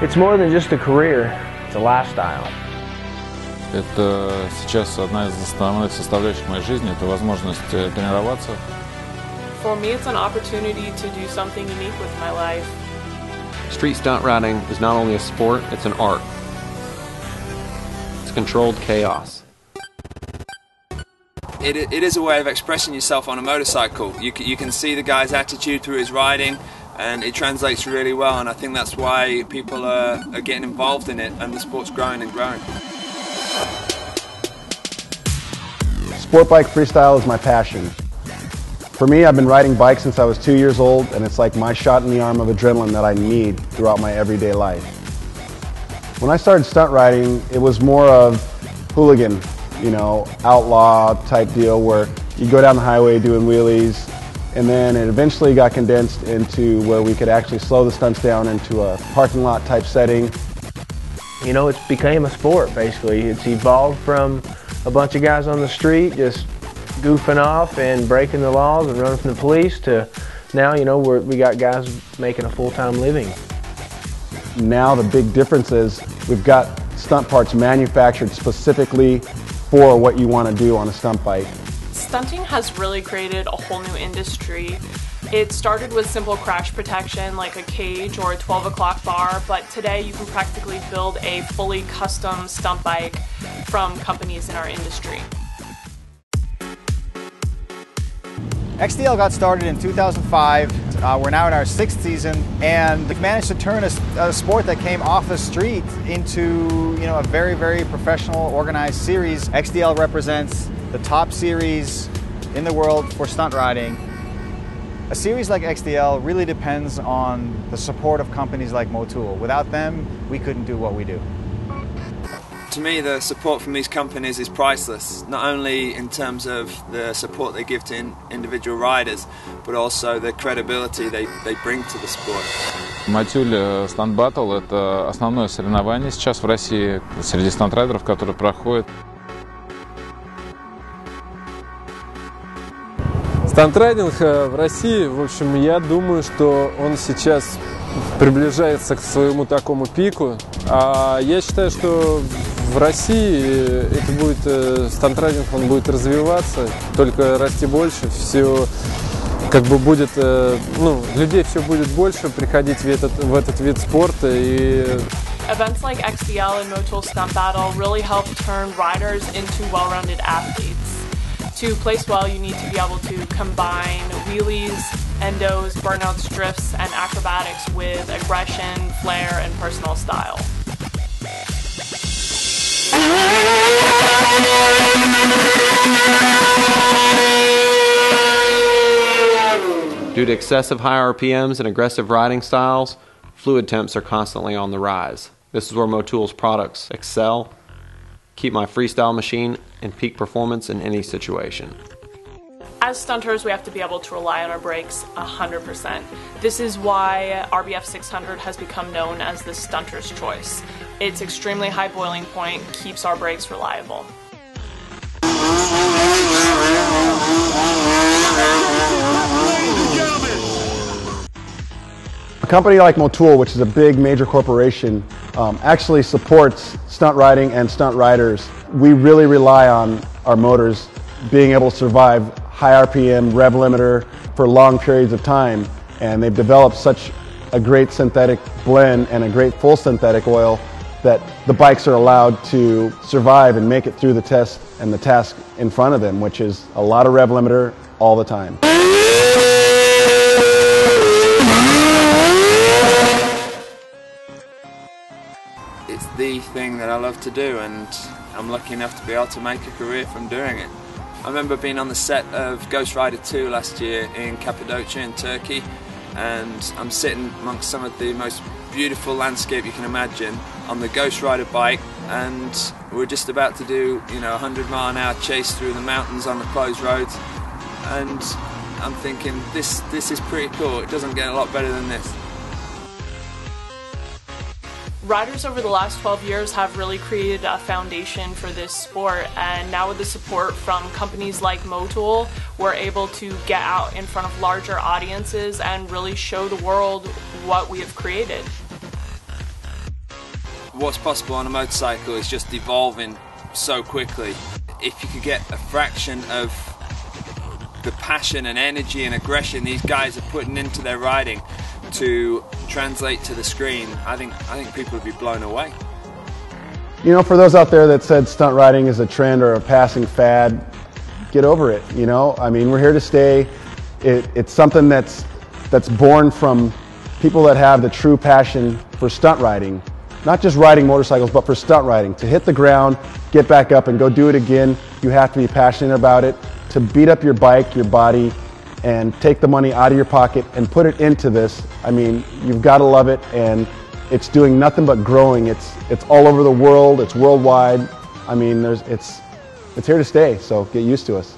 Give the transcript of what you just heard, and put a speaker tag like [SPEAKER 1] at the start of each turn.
[SPEAKER 1] It's more than just a career, it's a lifestyle.
[SPEAKER 2] Это сейчас одна из основных составляющих моей жизни, это возможность тренироваться.
[SPEAKER 3] For me, it's an opportunity to do something unique with my life.
[SPEAKER 4] Street stunt riding is not only a sport, it's an art. It's controlled chaos.
[SPEAKER 5] It is a way of expressing yourself on a motorcycle. You can see the guy's attitude through his riding, and it translates really well, and I think that's why people are getting involved in it, and the sport's growing and growing.
[SPEAKER 6] Sport bike freestyle is my passion. For me, I've been riding bikes since I was 2 years old, and it's like my shot in the arm of adrenaline that I need throughout my everyday life. When I started stunt riding, it was more of hooligan, you know, outlaw type deal where you go down the highway doing wheelies, and then it eventually got condensed into where we could actually slow the stunts down into a parking lot type setting.
[SPEAKER 1] You know, it's became a sport basically. It's evolved from a bunch of guys on the street just goofing off and breaking the laws and running from the police to now, you know, we got guys making a full-time living.
[SPEAKER 6] Now the big difference is we've got stunt parts manufactured specifically for what you want to do on a stunt bike.
[SPEAKER 3] Stunting has really created a whole new industry. It started with simple crash protection like a cage or a 12 o'clock bar, but today you can practically build a fully custom stunt bike from companies in our industry.
[SPEAKER 7] XDL got started in 2005. We're now in our 6th season, and we've managed to turn a sport that came off the street into, you know, a very, very professional, organized series. XDL represents the top series in the world for stunt riding. A series like XDL really depends on the support of companies like Motul. Without them, we couldn't do what we do.
[SPEAKER 5] To me, the support from these companies is priceless, not only in terms of the support they give to individual riders, but also the credibility they bring to the sport.
[SPEAKER 2] Motul Stunt Battle – это основное соревнование сейчас в России среди стантрайдеров, которые проходят.
[SPEAKER 8] Стантрайдинг в России, в общем, я думаю, что он сейчас приближается к своему такому пику. А я считаю, что в России это будет, стантрайдинг, он будет развиваться, только расти больше, все как бы будет, ну, людей все будет больше приходить в этот вид спорта. И
[SPEAKER 3] Events like XDL and Motul Stunt Battle really help turn riders into well-rounded athletes. To place well, you need to be able to combine wheelies, endos, burnouts, drifts, and acrobatics with aggression, flair, and personal style.
[SPEAKER 4] Due to excessive high RPMs and aggressive riding styles, fluid temps are constantly on the rise. This is where Motul's products excel. Keep my freestyle machine in peak performance in any situation.
[SPEAKER 3] As stunters, we have to be able to rely on our brakes 100%. This is why RBF 600 has become known as the stunter's choice. Its extremely high boiling point keeps our brakes reliable.
[SPEAKER 6] A company like Motul, which is a big major corporation, actually supports stunt riding and stunt riders. We really rely on our motors being able to survive high RPM rev limiter for long periods of time, and they've developed such a great synthetic blend and a great full synthetic oil that the bikes are allowed to survive and make it through the test and the task in front of them, which is a lot of rev limiter all the time.
[SPEAKER 5] It's the thing that I love to do, and I'm lucky enough to be able to make a career from doing it. I remember being on the set of Ghost Rider 2 last year in Cappadocia in Turkey, and I'm sitting amongst some of the most beautiful landscape you can imagine on the Ghost Rider bike, and we're just about to do, you know, a 100-mile-an-hour chase through the mountains on the closed roads, and I'm thinking this is pretty cool. It doesn't get a lot better than this.
[SPEAKER 3] Riders over the last 12 years have really created a foundation for this sport, and now with the support from companies like Motul, we're able to get out in front of larger audiences and really show the world what we have created.
[SPEAKER 5] what's possible on a motorcycle is just evolving so quickly. If you could get a fraction of the passion and energy and aggression these guys are putting into their riding to translate to the screen, I think people would be blown away.
[SPEAKER 6] You know, for those out there that said stunt riding is a trend or a passing fad, get over it. You know, I mean, we're here to stay. It's something that's born from people that have the true passion for stunt riding, not just riding motorcycles, but for stunt riding. To hit the ground, get back up, and go do it again, you have to be passionate about it. To beat up your bike, your body, and take the money out of your pocket and put it into this, I mean, you've got to love it, and it's doing nothing but growing. It's all over the world. It's worldwide. I mean, it's here to stay. So get used to us.